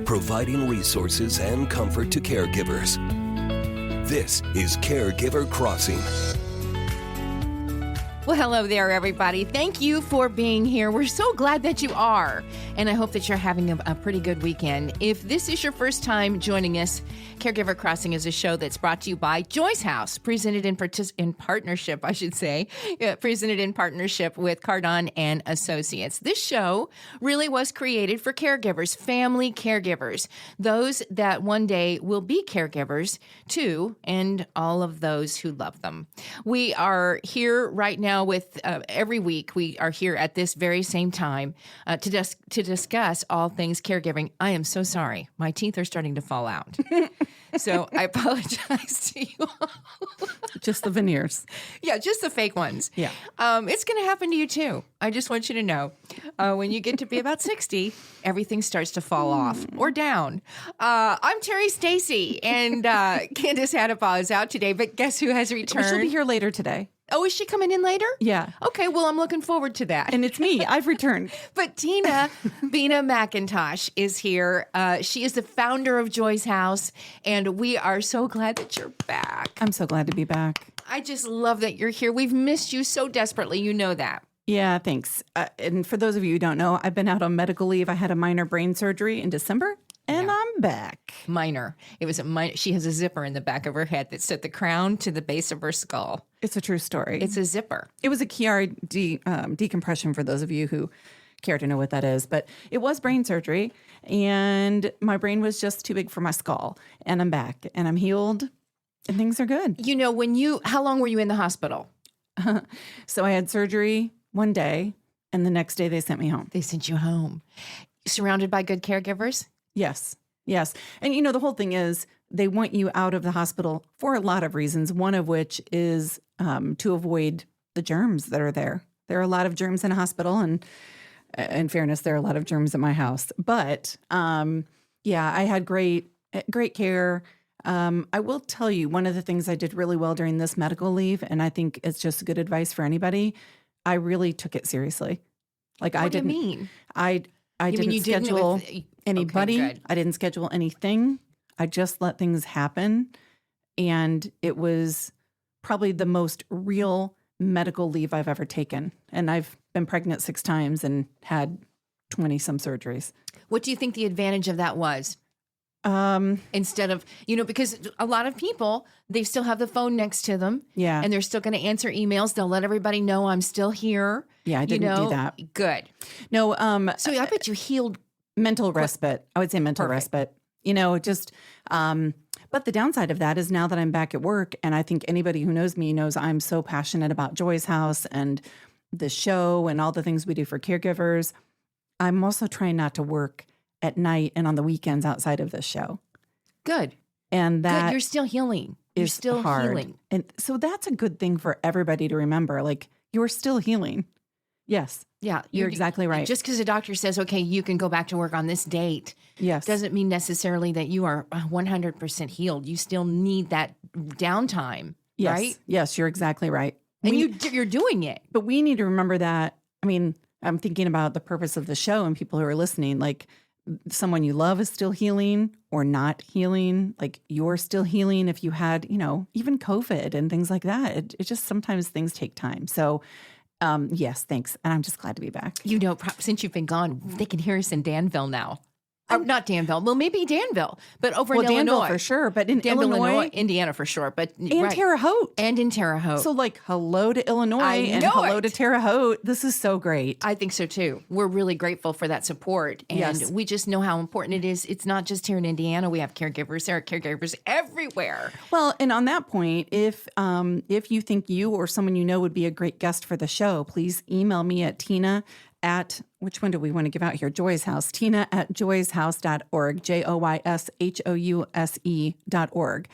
providing resources and comfort to caregivers. This is Caregiver Crossing. Well, hello there, everybody. Thank you for being here. We're so glad that you are. And I hope that you're having a pretty good weekend. If this is your first time joining us, Caregiver Crossing is a show that's brought to you by Joy's House, presented in partnership, presented in partnership with Cardon and Associates. This show really was created for caregivers, family caregivers, those that one day will be caregivers too, and all of those who love them. We are here right now with every week. We are here at this very same time to discuss all things caregiving. I am so sorry. My teeth are starting to fall out. So I apologize to you all. Just the veneers. Yeah, just the fake ones. Yeah. It's going to happen to you too. I just want you to know. When you get to be about 60, everything starts to fall off or down. I'm Terry Stacy, and Candace Hadapaw is out today, but guess who has returned? She'll be here later today. Oh, is she coming in later? Yeah. Okay, well, I'm looking forward to that. And it's me. I've returned. But Tina Bina McIntosh is here. She is the founder of Joy's House, and we are so glad that you're back. I'm so glad to be back. I just love that you're here. We've missed you so desperately. You know that. Yeah, thanks. And for those of you who don't know, I've been out on medical leave. I had a minor brain surgery in December. And I'm back. Minor. It was a minor. She has a zipper in the back of her head that set the crown to the base of her skull. It's a true story. It's a zipper. It was a Chiari decompression for those of you who care to know what that is. But it was brain surgery, and my brain was just too big for my skull. And I'm back, and I'm healed, and things are good. You know, how long were you in the hospital? So I had surgery one day, and the next day they sent me home. They sent you home. Surrounded by good caregivers? Yes. And the whole thing is they want you out of the hospital for a lot of reasons, one of which is to avoid the germs that are there. There are a lot of germs in a hospital, and in fairness, there are a lot of germs at my house. But I had great care. I will tell you, one of the things I did really well during this medical leave, and I think it's just good advice for anybody, I really took it seriously. Like What do you mean? I didn't schedule anybody. Okay, I didn't schedule anything. I just let things happen. And it was probably the most real medical leave I've ever taken. And I've been pregnant 6 times and had 20-some surgeries. What do you think the advantage of that was? Instead of, because a lot of people, they still have the phone next to them. Yeah. And they're still going to answer emails. They'll let everybody know I'm still here. Yeah, I didn't do that. Good. No. So I bet you healed. Mental respite. I would say mental respite. But the downside of that is now that I'm back at work, and I think anybody who knows me knows I'm so passionate about Joy's House and the show and all the things we do for caregivers. I'm also trying not to work at night and on the weekends outside of this show. Good. And that you're still healing. You're still hard. healing. And so that's a good thing for everybody to remember. Like, you're still healing. Yes. Yeah. You're exactly right. Just because a doctor says, okay, you can go back to work on this date. Yes. Doesn't mean necessarily that you are 100% healed. You still need that downtime. Yes. Right? Yes, you're exactly right. And you're doing it. But we need to remember that. I mean, I'm thinking about the purpose of the show and people who are listening, like someone you love is still healing or not healing. Like, you're still healing if you had, even COVID and things like that. It just, sometimes things take time. So yes, thanks. And I'm just glad to be back. Since you've been gone, they can hear us in Danville now. Not Danville. Well, maybe Danville, but over in Danville Illinois. For sure. But in Danville, Illinois, Indiana for sure. But and Terre Haute. And in Terre Haute. So hello to Illinois and hello to Terre Haute. This is so great. I think so too. We're really grateful for that support. And we just know how important it is. It's not just here in Indiana. We have caregivers. There are caregivers everywhere. Well, and on that point, if you think you or someone you know would be a great guest for the show, please email me at Tina at, which one do we want to give out here? Joy's House. Tina at joyshouse.org, JOYSHOUSE.org.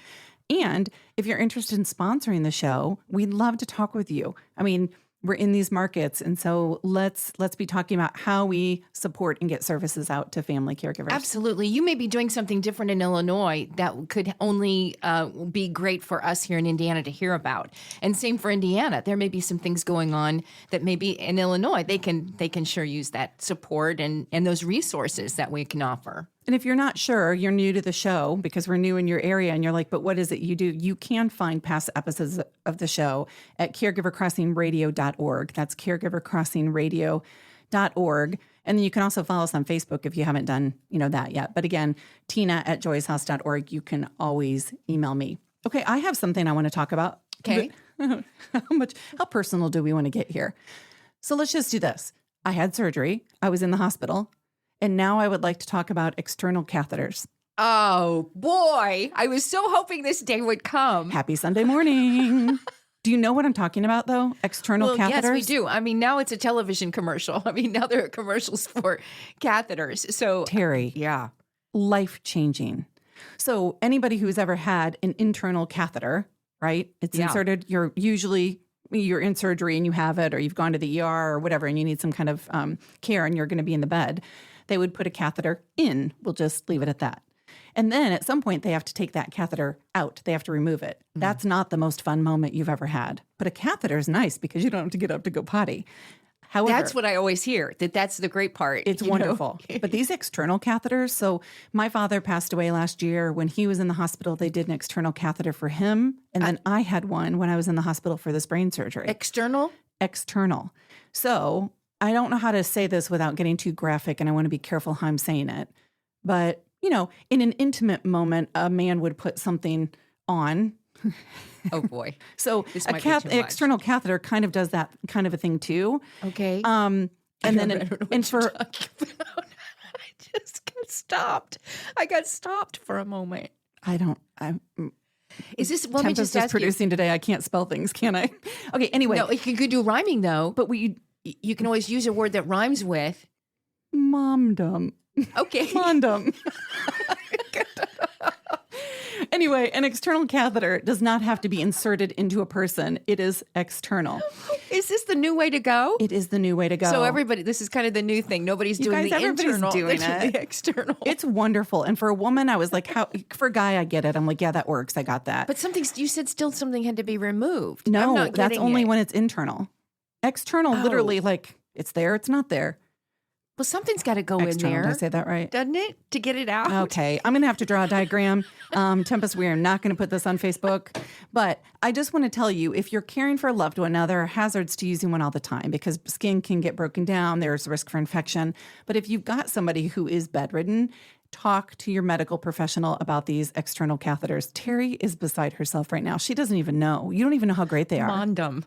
And if you're interested in sponsoring the show, we'd love to talk with you. I mean, we're in these markets, and so let's be talking about how we support and get services out to family caregivers. Absolutely. You may be doing something different in Illinois that could only be great for us here in Indiana to hear about. And same for Indiana. There may be some things going on that maybe in Illinois they can sure use that support and those resources that we can offer. And if you're not sure, you're new to the show because we're new in your area and you're like, but what is it you do? You can find past episodes of the show at caregivercrossingradio.org. That's caregivercrossingradio.org. And then you can also follow us on Facebook if you haven't done, that yet. But again, tina@joyshouse.org. You can always email me. Okay, I have something I want to talk about. Okay. How personal do we want to get here? So let's just do this. I had surgery. I was in the hospital. And now I would like to talk about external catheters. Oh, boy. I was so hoping this day would come. Happy Sunday morning. Do you know what I'm talking about, though? External catheters? Yes, we do. I mean, now it's a television commercial. I mean, now there are commercials for catheters. So, Terry. Yeah. Life-changing. So anybody who's ever had an internal catheter, right? It's inserted. You're in surgery and you have it, or you've gone to the ER or whatever, and you need some kind of care and you're going to be in the bed. They would put a catheter in. We'll just leave it at that. And then at some point, they have to take that catheter out. They have to remove it. That's not the most fun moment you've ever had. But a catheter is nice because you don't have to get up to go potty. However, that's what I always hear, that's the great part. It's wonderful. But these external catheters, so my father passed away last year. When he was in the hospital, they did an external catheter for him. And then I had one when I was in the hospital for this brain surgery. External? External. So I don't know how to say this without getting too graphic, and I want to be careful how I'm saying it. But, in an intimate moment, a man would put something on. Oh, boy. So external catheter kind of does that kind of a thing, too. Okay. I just got stopped. I got stopped for a moment. Is this, let me just ask producing today. I can't spell things, can I? Okay, anyway. No, you could do rhyming, though. But you can always use a word that rhymes with. Momdom. Okay. Mondom. Anyway, an external catheter does not have to be inserted into a person. It is external. Is this the new way to go? It is the new way to go. So this is kind of the new thing. Nobody's doing the internal. Doing the external. It's wonderful. And for a woman, I was like, for a guy, I get it. I'm like, yeah, that works. I got that. But you said something had to be removed. No, that's only when it's internal. External, literally, like it's there, it's not there. Well, something's got to go external, in there. Did I say that right? Doesn't it? To get it out. Okay. I'm going to have to draw a diagram. Tempest, we are not going to put this on Facebook. But I just want to tell you, if you're caring for a loved one, now there are hazards to using one all the time because skin can get broken down. There's risk for infection. But if you've got somebody who is bedridden, talk to your medical professional about these external catheters. Terry is beside herself right now. She doesn't even know. You don't even know how great they are. Mondom.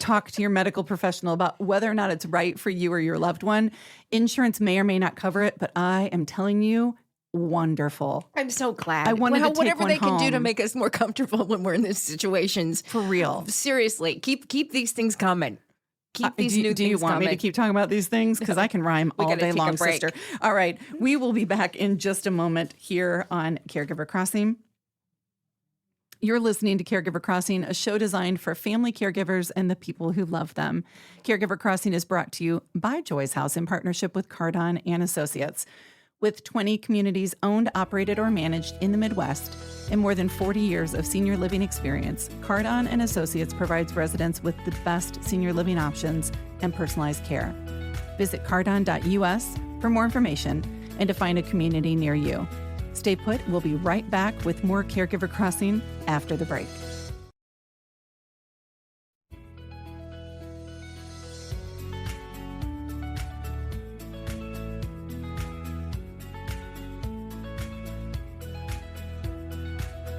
Talk to your medical professional about whether or not it's right for you or your loved one. Insurance may or may not cover it, but I am telling you, wonderful. I'm so glad. I wanted to take whatever one they can do to home. make us more comfortable when we're in these situations. For real. Seriously, keep these things coming. Keep these new things Do you want me to keep talking about these things? Because I can rhyme all day long, sister. All right. We will be back in just a moment here on Caregiver Crossing. You're listening to Caregiver Crossing, a show designed for family caregivers and the people who love them. Caregiver Crossing is brought to you by Joy's House in partnership with Cardon and Associates. With 20 communities owned, operated, or managed in the Midwest and more than 40 years of senior living experience, Cardon and Associates provides residents with the best senior living options and personalized care. Visit cardon.us for more information and to find a community near you. Stay put. We'll be right back with more Caregiver Crossing after the break.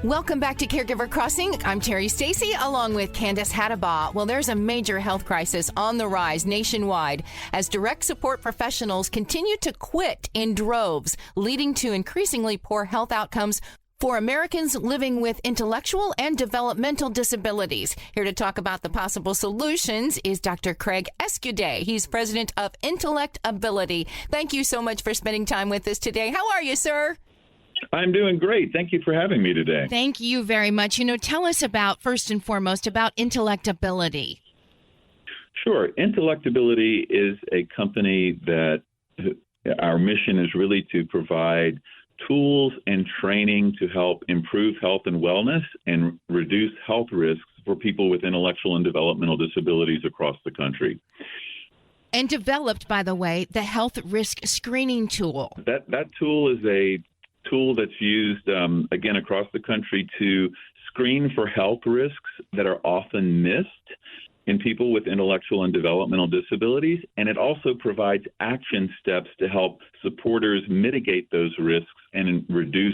Welcome back to Caregiver Crossing. I'm Terry Stacy along with Candace Hattabaugh. Well, there's a major health crisis on the rise nationwide as direct support professionals continue to quit in droves, leading to increasingly poor health outcomes for Americans living with intellectual and developmental disabilities. Here to talk about the possible solutions is Dr. Craig Escuday. He's president of Intellect Ability. Thank you so much for spending time with us today. How are you, sir? I'm doing great. Thank you for having me today. Thank you very much. Tell us about, first and foremost, about Intellect Ability. Sure. Intellect Ability is a company that our mission is really to provide tools and training to help improve health and wellness and reduce health risks for people with intellectual and developmental disabilities across the country. And developed, by the way, the health risk screening tool. That tool is a tool that's used, again, across the country to screen for health risks that are often missed in people with intellectual and developmental disabilities. And it also provides action steps to help supporters mitigate those risks and reduce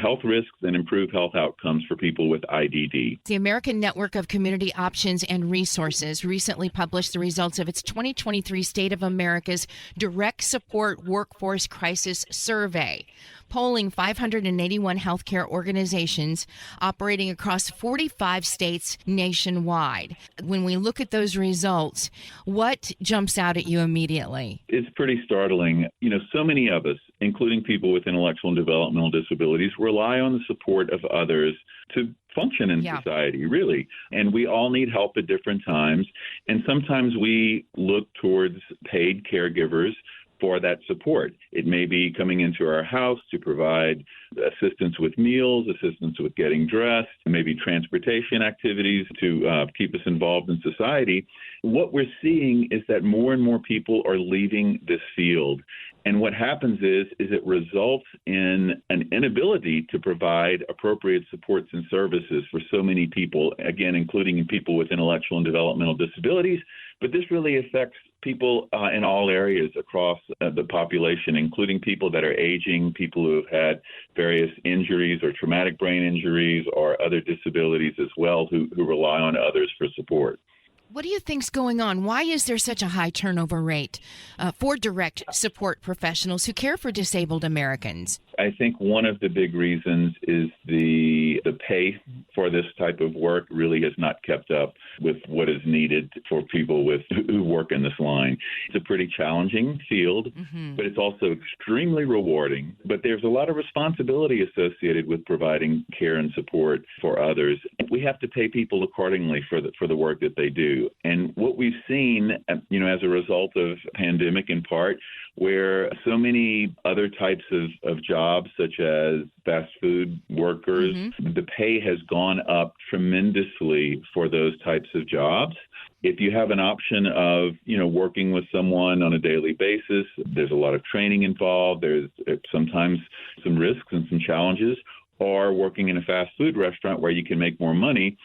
health risks and improve health outcomes for people with IDD. The American Network of Community Options and Resources recently published the results of its 2023 State of America's Direct Support Workforce Crisis Survey, polling 581 healthcare organizations operating across 45 states nationwide. When we look at those results, what jumps out at you immediately? It's pretty startling. So many of us, including people with intellectual and developmental disabilities, rely on the support of others to function in society, really. And we all need help at different times. And sometimes we look towards paid caregivers for that support. It may be coming into our house to provide assistance with meals, assistance with getting dressed, maybe transportation activities to keep us involved in society. What we're seeing is that more and more people are leaving this field. And what happens is it results in an inability to provide appropriate supports and services for so many people, again, including people with intellectual and developmental disabilities. But this really affects people in all areas across the population, including people that are aging, people who have had various injuries or traumatic brain injuries or other disabilities as well, who rely on others for support. What do you think's going on? Why is there such a high turnover rate for direct support professionals who care for disabled Americans? I think one of the big reasons is the pay for this type of work really has not kept up with what is needed for people who work in this line. It's a pretty challenging field, but it's also extremely rewarding. But there's a lot of responsibility associated with providing care and support for others. We have to pay people accordingly for the work that they do. And what we've seen, as a result of pandemic in part, where so many other types of jobs, such as fast food workers, the pay has gone up tremendously for those types of jobs. If you have an option of, working with someone on a daily basis, there's a lot of training involved. There's sometimes some risks and some challenges. Or working in a fast food restaurant where you can make more money,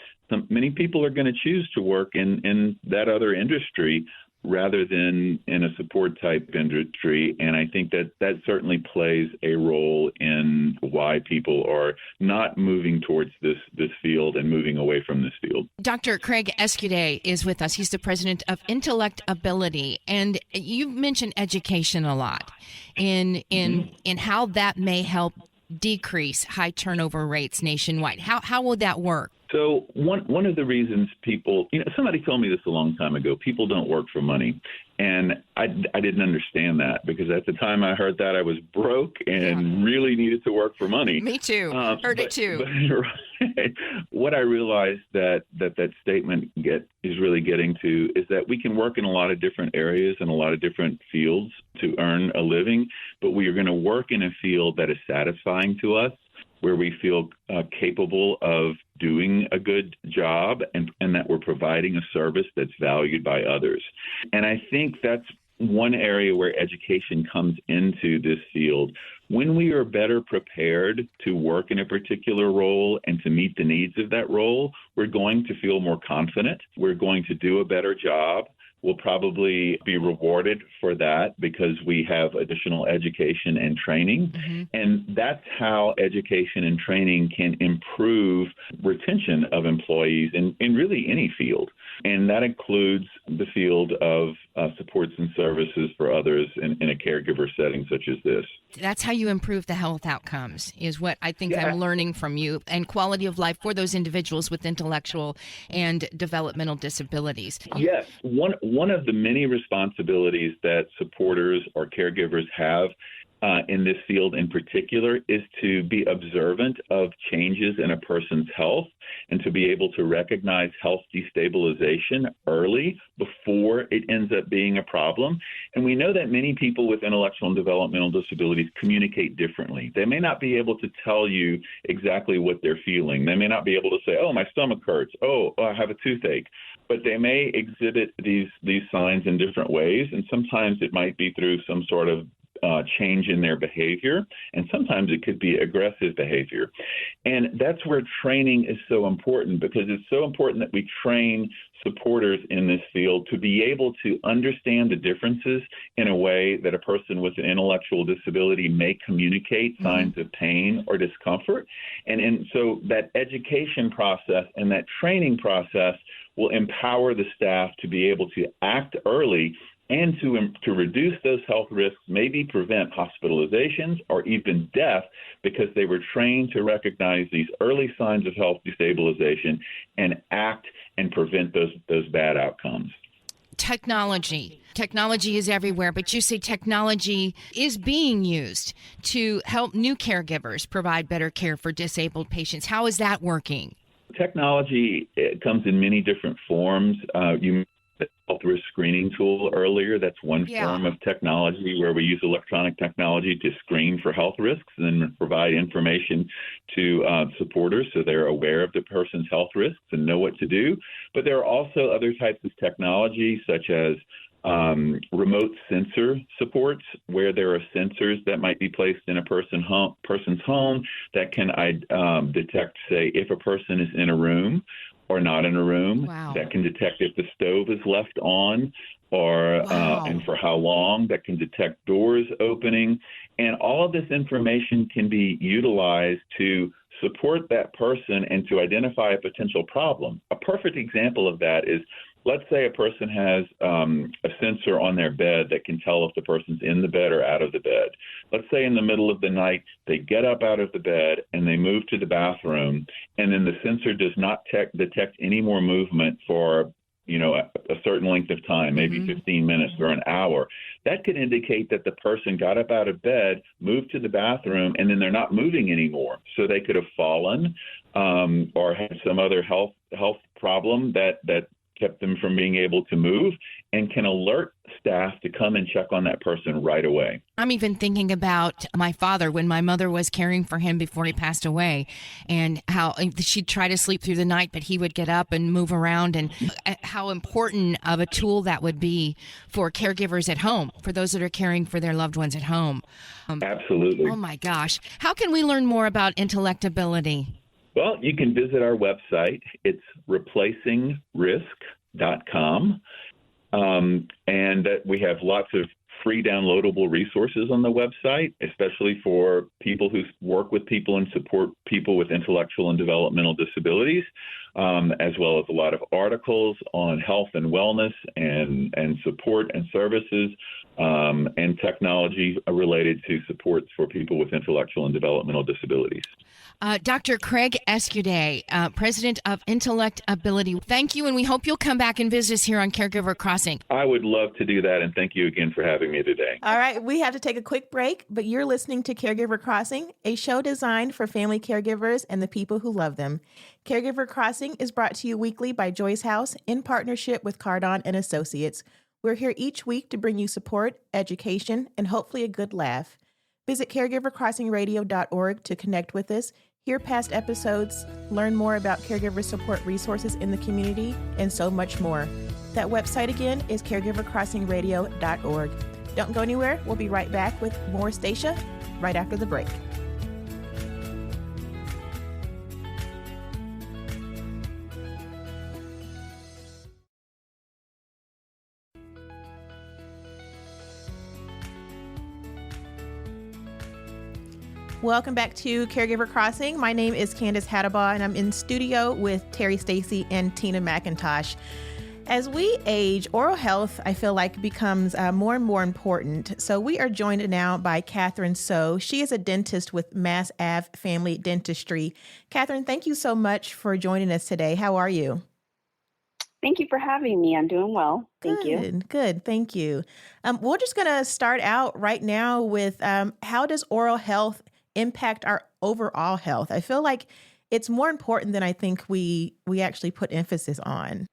many people are going to choose to work in that other industry rather than in a support type industry. And I think that certainly plays a role in why people are not moving towards this field and moving away from this field. Dr. Craig Escuday is with us. He's the president of Intellect Ability. And you've mentioned education a lot in how that may help decrease high turnover rates nationwide. How would that work? So one of the reasons people, somebody told me this a long time ago, people don't work for money. And I didn't understand that, because at the time I heard that, I was broke and really needed to work for money. Me too. Heard it too. But what I realized that statement is really getting to is that we can work in a lot of different areas and a lot of different fields to earn a living, but we are going to work in a field that is satisfying to us, where we feel capable of doing a good job and that we're providing a service that's valued by others. And I think that's one area where education comes into this field. When we are better prepared to work in a particular role and to meet the needs of that role, we're going to feel more confident. We're going to do a better job. We'll probably be rewarded for that because we have additional education and training. And that's how education and training can improve retention of employees in really any field. And that includes the field of supports and services for others in a caregiver setting such as this. That's how you improve the health outcomes, is what I think I'm learning from you, and quality of life for those individuals with intellectual and developmental disabilities. Yes. One of the many responsibilities that supporters or caregivers have in this field in particular is to be observant of changes in a person's health and to be able to recognize health destabilization early before it ends up being a problem. And we know that many people with intellectual and developmental disabilities communicate differently. They may not be able to tell you exactly what they're feeling. They may not be able to say, oh, my stomach hurts. Oh, I have a toothache. but they may exhibit these signs in different ways, and sometimes it might be through some sort of change in their behavior, and sometimes it could be aggressive behavior. And that's where training is so important, because it's so important that we train supporters in this field to be able to understand the differences in a way that a person with an intellectual disability may communicate signs of pain or discomfort. And so that education process and that training process will empower the staff to be able to act early and to reduce those health risks, maybe prevent hospitalizations or even death, because they were trained to recognize these early signs of health destabilization and act and prevent those bad outcomes. Technology is everywhere, but you say technology is being used to help new caregivers provide better care for disabled patients. How is that working? Technology comes in many different forms. You the health risk screening tool earlier. That's one form of technology where we use electronic technology to screen for health risks and then provide information to supporters so they're aware of the person's health risks and know what to do. But there are also other types of technology, such as remote sensor supports, where there are sensors that might be placed in a person's home that can detect, say, if a person is in a room or not in a room. Wow. That can detect if the stove is left on or and for how long. That can detect doors opening. And all of this information can be utilized to support that person and to identify a potential problem. A perfect example of that is, let's say a person has a sensor on their bed that can tell if the person's in the bed or out of the bed. Let's say in the middle of the night, they get up out of the bed and they move to the bathroom, and then the sensor does not detect any more movement for a certain length of time, maybe 15 minutes or an hour. That could indicate that the person got up out of bed, moved to the bathroom, and then they're not moving anymore. So they could have fallen or had some other health problem that kept them from being able to move, and can alert staff to come and check on that person right away. I'm even thinking about my father when my mother was caring for him before he passed away, and how she'd try to sleep through the night, but he would get up and move around, and how important of a tool that would be for caregivers at home, for those that are caring for their loved ones at home. Absolutely. Oh my gosh. How can we learn more about intellectability? Well, you can visit our website. It's replacingrisk.com. And we have lots of free downloadable resources on the website, especially for people who work with people and support people with intellectual and developmental disabilities, as well as a lot of articles on health and wellness and support and services, and technology related to supports for people with intellectual and developmental disabilities. Dr. Craig Escuday, President of Intellectability, thank you, and we hope you'll come back and visit us here on Caregiver Crossing. I would love to do that, and thank you again for having me today. All right, we have to take a quick break, but you're listening to Caregiver Crossing, a show designed for family caregivers and the people who love them. Caregiver Crossing is brought to you weekly by Joyce House in partnership with Cardon and Associates. We're here each week to bring you support, education, and hopefully a good laugh. Visit caregivercrossingradio.org to connect with us, hear past episodes, learn more about caregiver support resources in the community, and so much more. That website again is caregivercrossingradio.org. Don't go anywhere. We'll be right back with more Stacia right after the break. Welcome back to Caregiver Crossing. My name is Candace Hattabaugh, and I'm in studio with Terry Stacy and Tina McIntosh. As we age, oral health, I feel like, becomes more and more important. So we are joined now by Kathrine So. She is a dentist with Mass Ave Family Dentistry. Kathrine, thank you so much for joining us today. How are you? Thank you for having me. I'm doing well. Thank you. Good. Thank you. We're just going to start out right now with how does oral health impact our overall health? I feel like it's more important than I think we actually put emphasis on.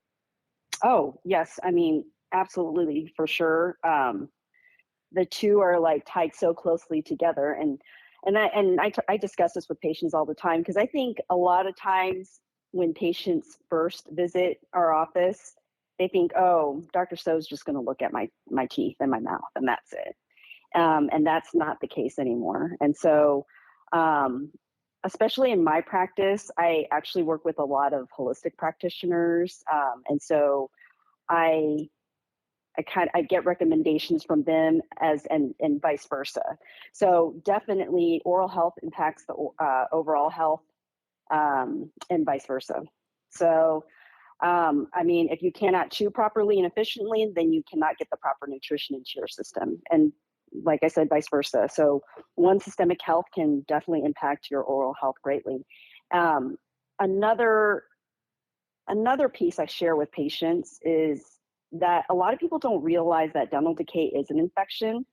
Oh, yes. I mean, absolutely, for sure. The two are like tied so closely together. And I discuss this with patients all the time, because I think a lot of times when patients first visit our office, they think, oh, Dr. So's just going to look at my teeth and my mouth, and that's it. And that's not the case anymore. And so, especially in my practice, I actually work with a lot of holistic practitioners. And so I get recommendations from them and vice versa. So definitely oral health impacts the overall health, and vice versa. So, I mean, if you cannot chew properly and efficiently, then you cannot get the proper nutrition into your system. And like I said, vice versa. So one systemic health can definitely impact your oral health greatly. Another piece I share with patients is that a lot of people don't realize that dental decay is an infection.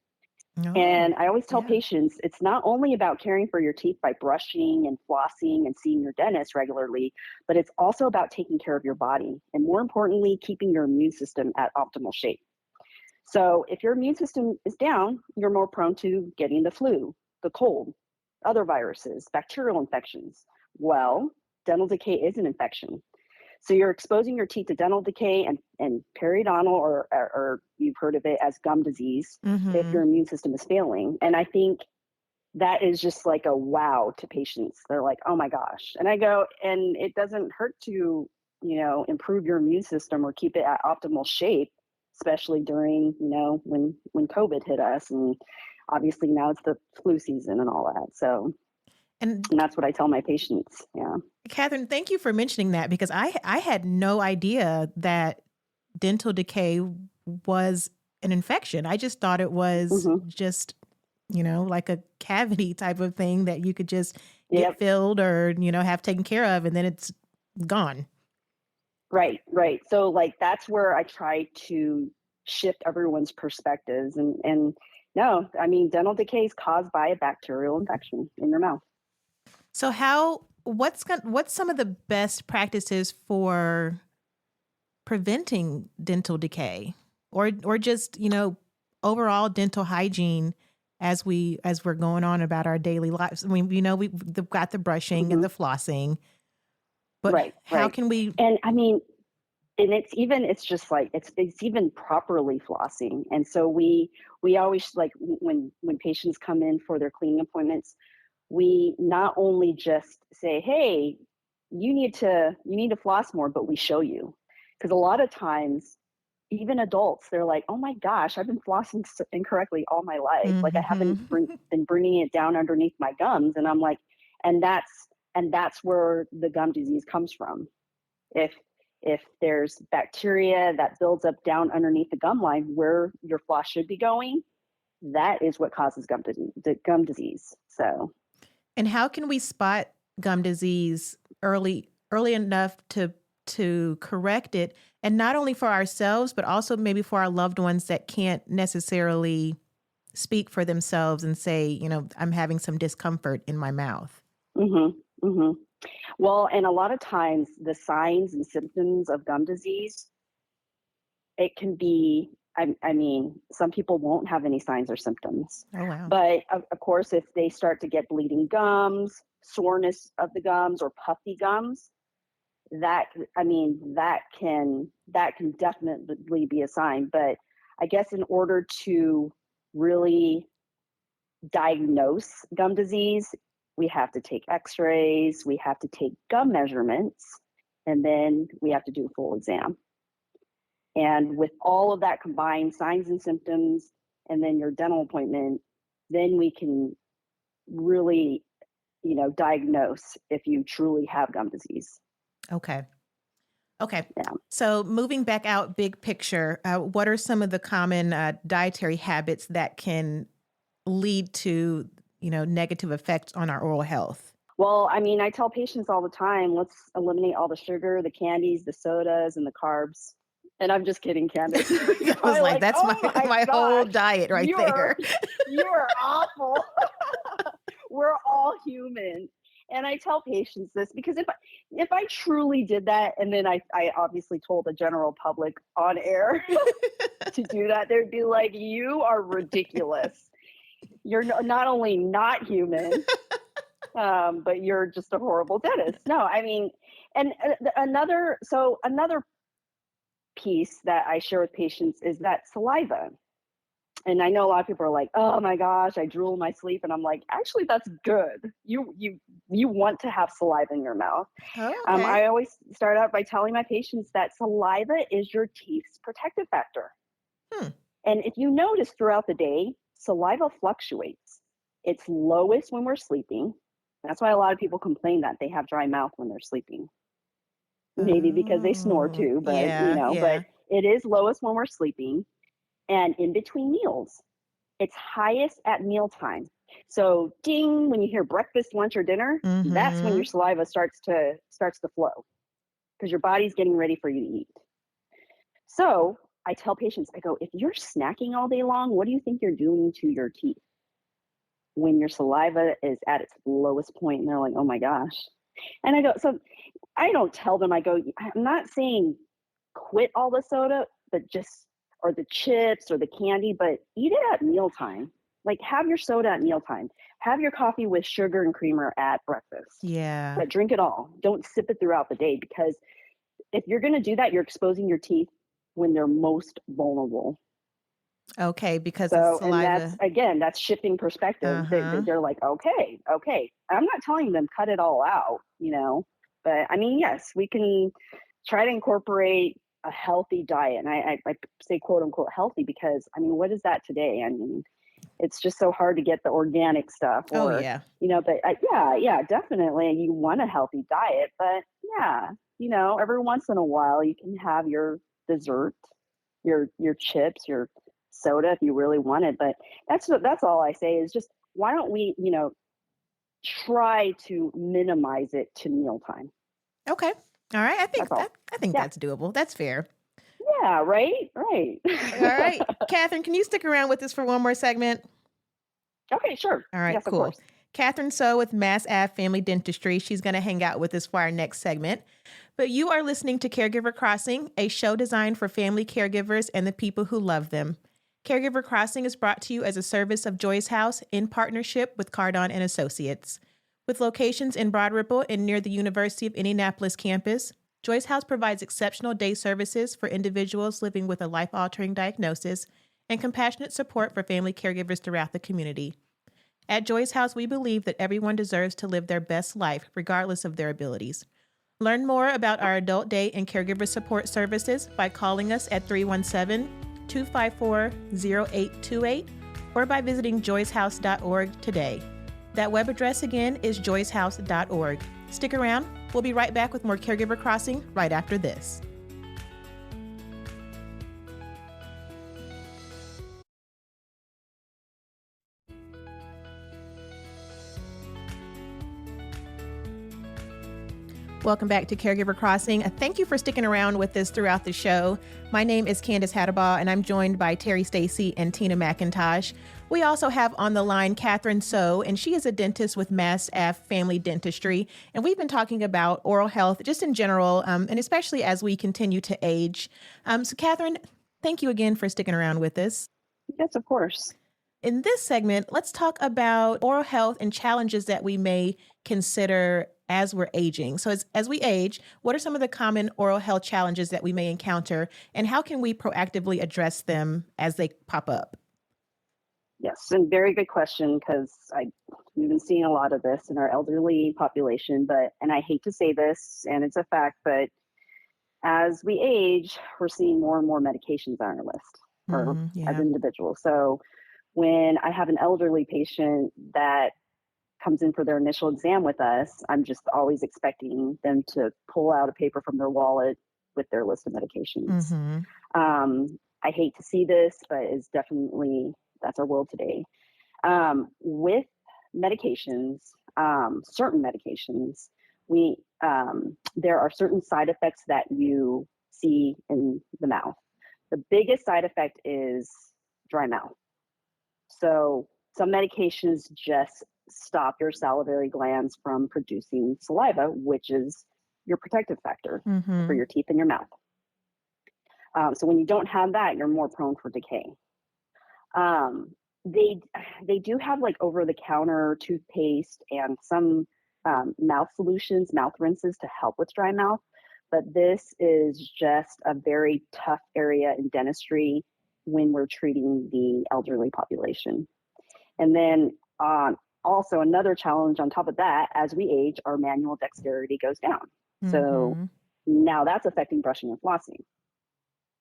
No. And I always tell Yeah. patients, it's not only about caring for your teeth by brushing and flossing and seeing your dentist regularly, but it's also about taking care of your body. And more importantly, keeping your immune system at optimal shape. So if your immune system is down, you're more prone to getting the flu, the cold, other viruses, bacterial infections. Well, dental decay is an infection. So you're exposing your teeth to dental decay and periodontal, or you've heard of it as gum disease, if your immune system is failing. And I think that is just like a wow to patients. They're like, oh my gosh. And I go, and it doesn't hurt to, improve your immune system or keep it at optimal shape, especially during, when COVID hit us. And obviously now it's the flu season and all that. So, and that's what I tell my patients. Yeah. Kathrine, thank you for mentioning that, because I had no idea that dental decay was an infection. I just thought it was just, like a cavity type of thing that you could just get filled or, have taken care of, and then it's gone. Right. So like, that's where I try to shift everyone's perspectives. And no, I mean, dental decay is caused by a bacterial infection in your mouth. So what's some of the best practices for preventing dental decay, or just, overall dental hygiene as we're going on about our daily lives? I mean, we've got the brushing and the flossing, but how can we? And I mean, and it's even properly flossing. And so we always, like, when patients come in for their cleaning appointments, we not only just say, hey, you need to floss more, but we show you. Because a lot of times, even adults, they're like, oh my gosh, I've been flossing incorrectly all my life. Like, I haven't been bringing it down underneath my gums. And I'm like, and that's where the gum disease comes from. If there's bacteria that builds up down underneath the gum line where your floss should be going, that is what causes gum disease. So. And how can we spot gum disease early enough to correct it, and not only for ourselves, but also maybe for our loved ones that can't necessarily speak for themselves and say, I'm having some discomfort in my mouth? Well, and a lot of times the signs and symptoms of gum disease, it can be, I mean, some people won't have any signs or symptoms. Oh, wow. But of course, if they start to get bleeding gums, soreness of the gums, or puffy gums, that can definitely be a sign. But I guess in order to really diagnose gum disease, we have to take x-rays, we have to take gum measurements, and then we have to do a full exam. And with all of that combined, signs and symptoms, and then your dental appointment, then we can really, diagnose if you truly have gum disease. Okay. Yeah. So moving back out, big picture, what are some of the common dietary habits that can lead to, negative effects on our oral health? Well, I mean, I tell patients all the time, let's eliminate all the sugar, the candies, the sodas, and the carbs. And I'm just kidding, Candace. I was like, that's my whole diet right there. You are awful. We're all human. And I tell patients this because if I truly did that, and then I obviously told the general public on air to do that, they'd be like, you are ridiculous. You're not only not human, but you're just a horrible dentist. No, I mean, and another piece that I share with patients is that saliva. And I know a lot of people are like, "Oh my gosh, I drool in my sleep," and I'm like, actually, that's good. You want to have saliva in your mouth. Oh, okay. I always start out by telling my patients that saliva is your teeth's protective factor. Hmm. And if you notice throughout the day, saliva fluctuates. It's lowest when we're sleeping. That's why a lot of people complain that they have dry mouth when they're sleeping. Maybe because they snore Oh, too, but yeah. but it is lowest when we're sleeping and in between meals. It's highest at mealtime. So ding, when you hear breakfast, lunch, or dinner, that's when Mm-hmm. your saliva starts to flow because your body's getting ready for you to eat. So I tell patients, I go, if you're snacking all day long, what do you think you're doing to your teeth when your saliva is at its lowest point? And they're like, oh my gosh. And I go, so I don't tell them, I go, I'm not saying quit all the soda, but just, or the chips or the candy, but eat it at mealtime. Like have your soda at mealtime. Have your coffee with sugar and creamer at breakfast. Yeah. But drink it all. Don't sip it throughout the day because if you're going to do that, you're exposing your teeth when they're most vulnerable. Okay, because it's So, and saliva. that's shifting perspective. Uh-huh. They're like, okay. I'm not telling them cut it all out, but I mean, yes, we can try to incorporate a healthy diet. And I say quote unquote healthy because I mean, what is that today? I mean, it's just so hard to get the organic stuff Oh, or, yeah. but yeah, definitely. You want a healthy diet, but yeah, every once in a while you can have your dessert, your chips, your soda if you really want it. But that's all I say is just why don't we, try to minimize it to mealtime. Okay. All right. That's all. I think Yeah. that's doable. That's fair. Yeah, right. All right. Kathrine, can you stick around with us for one more segment? Okay, sure. All right, Yes, cool. of course. Kathrine So with Mass Ave Family Dentistry. She's going to hang out with us for our next segment. But you are listening to Caregiver Crossing, a show designed for family caregivers and the people who love them. Caregiver Crossing is brought to you as a service of Joyce House in partnership with Cardon and Associates. With locations in Broad Ripple and near the University of Indianapolis campus, Joyce House provides exceptional day services for individuals living with a life-altering diagnosis and compassionate support for family caregivers throughout the community. At Joyce House, we believe that everyone deserves to live their best life, regardless of their abilities. Learn more about our adult day and caregiver support services by calling us at 317-254-0828 or by visiting joycehouse.org today. That web address again is joycehouse.org. Stick around. We'll be right back with more Caregiver Crossing right after this. Welcome back to Caregiver Crossing. Thank you for sticking around with us throughout the show. My name is Candace Hattabaugh, and I'm joined by Terry Stacy and Tina McIntosh. We also have on the line Kathrine So, and she is a dentist with Mass Ave Family Dentistry. And we've been talking about oral health just in general, and especially as we continue to age. So Kathrine, thank you again for sticking around with us. Yes, of course. In this segment, let's talk about oral health and challenges that we may consider as we're aging. So as we age, what are some of the common oral health challenges that we may encounter, and how can we proactively address them as they pop up? Yes, and very good question because we've been seeing a lot of this in our elderly population, and I hate to say this, and it's a fact, but as we age, we're seeing more and more medications on our list as individuals. So when I have an elderly patient that comes in for their initial exam with us, I'm just always expecting them to pull out a paper from their wallet with their list of medications. I hate to see this, but it's definitely, that's our world today. With medications, certain medications, there are certain side effects that you see in the mouth. The biggest side effect is dry mouth. So some medications just stop your salivary glands from producing saliva, which is your protective factor for your teeth and your mouth. So when you don't have that, you're more prone for decay. They do have like over-the-counter toothpaste and some mouth solutions, mouth rinses to help with dry mouth. but this is just a very tough area in dentistry when we're treating the elderly population. And then also another challenge on top of that, as we age, our manual dexterity goes down. So now that's affecting brushing and flossing.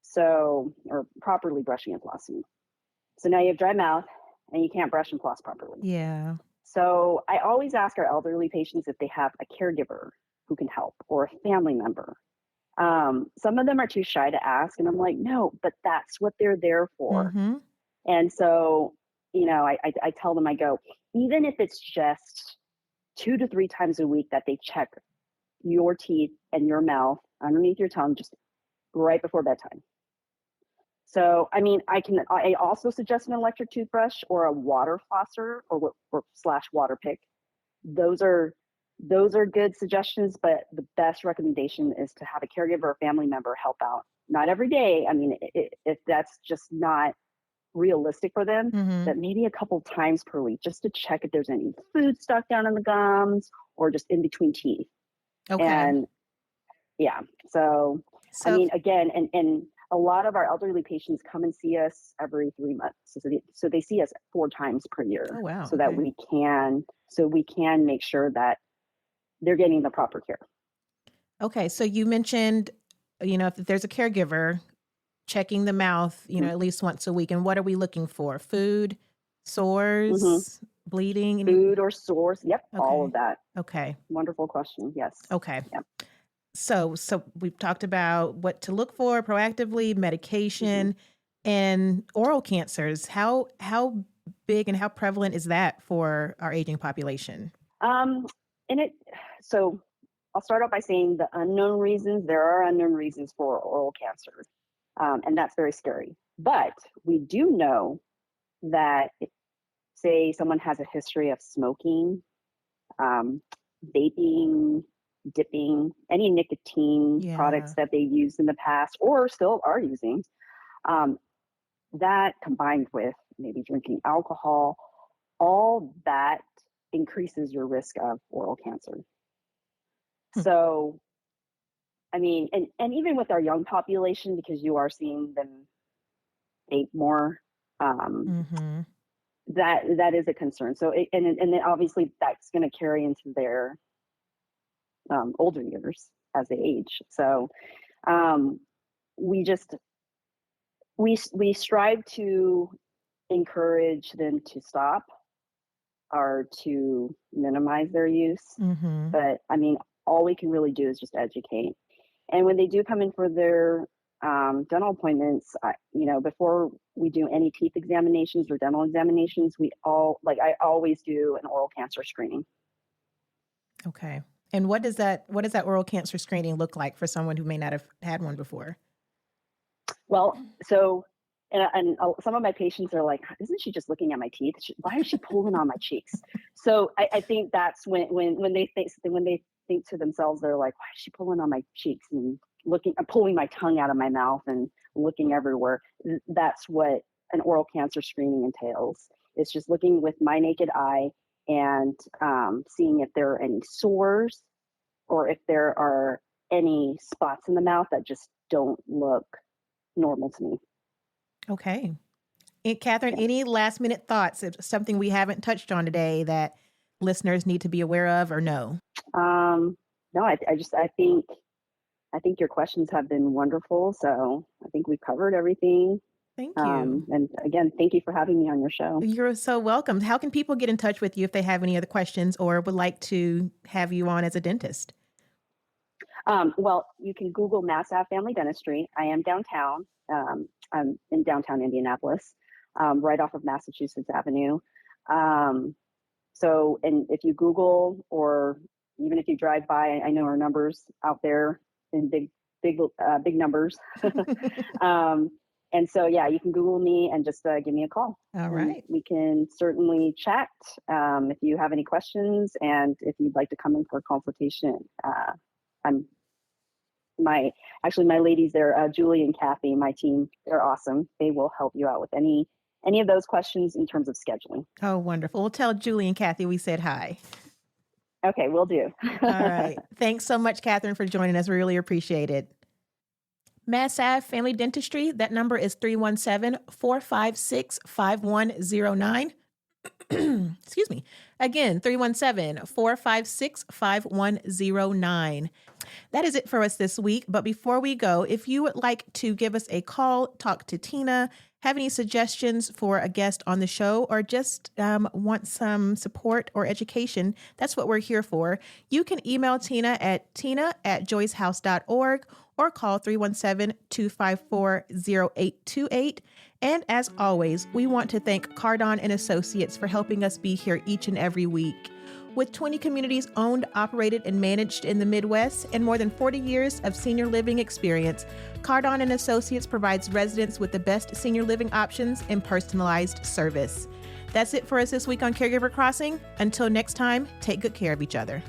So, or properly brushing and flossing. So now you have dry mouth and you can't brush and floss properly. Yeah. So I always ask our elderly patients if they have a caregiver who can help or a family member. Some of them are too shy to ask, and I'm like, no, but that's what they're there for. And so, you know, I tell them, I go, even if it's just 2 to 3 times a week that they check your teeth and your mouth underneath your tongue just right before bedtime. So, I mean, I also suggest an electric toothbrush or a water flosser or slash water pick. Those are good suggestions, but the best recommendation is to have a caregiver or family member help out. Not every day. I mean, if that's just not realistic for them, that maybe a couple times per week, just to check if there's any food stuck down in the gums or just in between teeth. Okay. And yeah, so I mean, again, and a lot of our elderly patients come and see us every 3 months. So they see us 4 times per year. Oh, wow. So that we can make sure that they're getting the proper care. Okay. So you mentioned, you know, if there's a caregiver checking the mouth, you know, at least once a week. And what are we looking for? Food, sores, bleeding? Food or sores. Yep. Okay. All of that. Okay. Wonderful question. Yes. Okay. Yep. So we've talked about what to look for proactively, medication, and oral cancers. How big and how prevalent is that for our aging population? So I'll start off by saying the unknown reasons. There are unknown reasons for oral cancer, and that's very scary. But we do know that, say, someone has a history of smoking, vaping, dipping, any nicotine products that they've used in the past or still are using, that combined with maybe drinking alcohol, all that increases your risk of oral cancer. So, I mean, and even with our young population, because you are seeing them vape more, that is a concern. So, and then obviously that's going to carry into their older years as they age. So, we strive to encourage them to stop or to minimize their use. But I mean, all we can really do is just educate. And when they do come in for their dental appointments, you know, before we do any teeth examinations or dental examinations, I always do an oral cancer screening. Okay. And what does that oral cancer screening look like for someone who may not have had one before? Well, so, and some of my patients are like, isn't she just looking at my teeth? Why is she pulling on my cheeks? So I think that's when they think to themselves, they're like, why is she pulling on my cheeks and pulling my tongue out of my mouth and looking everywhere? That's what an oral cancer screening entails. It's just looking with my naked eye and seeing if there are any sores or if there are any spots in the mouth that just don't look normal to me. Okay. And Kathrine, any last minute thoughts? Something we haven't touched on today that listeners need to be aware of or know? No, I think your questions have been wonderful. So I think we've covered everything. Thank you. And again, thank you for having me on your show. You're so welcome. How can people get in touch with you if they have any other questions or would like to have you on as a dentist? Well, you can Google Mass Ave Family Dentistry. I am downtown. I'm in downtown Indianapolis, right off of Massachusetts Avenue. So, and if you Google or even if you drive by, I know our numbers out there in big numbers. And so, yeah, you can Google me and just give me a call. All right. We can certainly chat if you have any questions and if you'd like to come in for a consultation. My ladies there, Julie and Kathy, my team, they're awesome. They will help you out with any of those questions in terms of scheduling. Oh, wonderful. Well, tell Julie and Kathy we said hi. Okay, will do. All right. Thanks so much, Kathrine, for joining us. We really appreciate it. Mass Ave Family Dentistry, that number is 317-456-5109. Excuse me. Again, 317-456-5109. That is it for us this week. But before we go, if you would like to give us a call, talk to Tina, have any suggestions for a guest on the show, or just want some support or education, that's what we're here for. You can email Tina at tina@joycehouse.org or call 317-254-0828. And as always, we want to thank Cardon and Associates for helping us be here each and every week. With 20 communities owned, operated, and managed in the Midwest and more than 40 years of senior living experience, Cardon and Associates provides residents with the best senior living options and personalized service. That's it for us this week on Caregiver Crossing. Until next time, take good care of each other.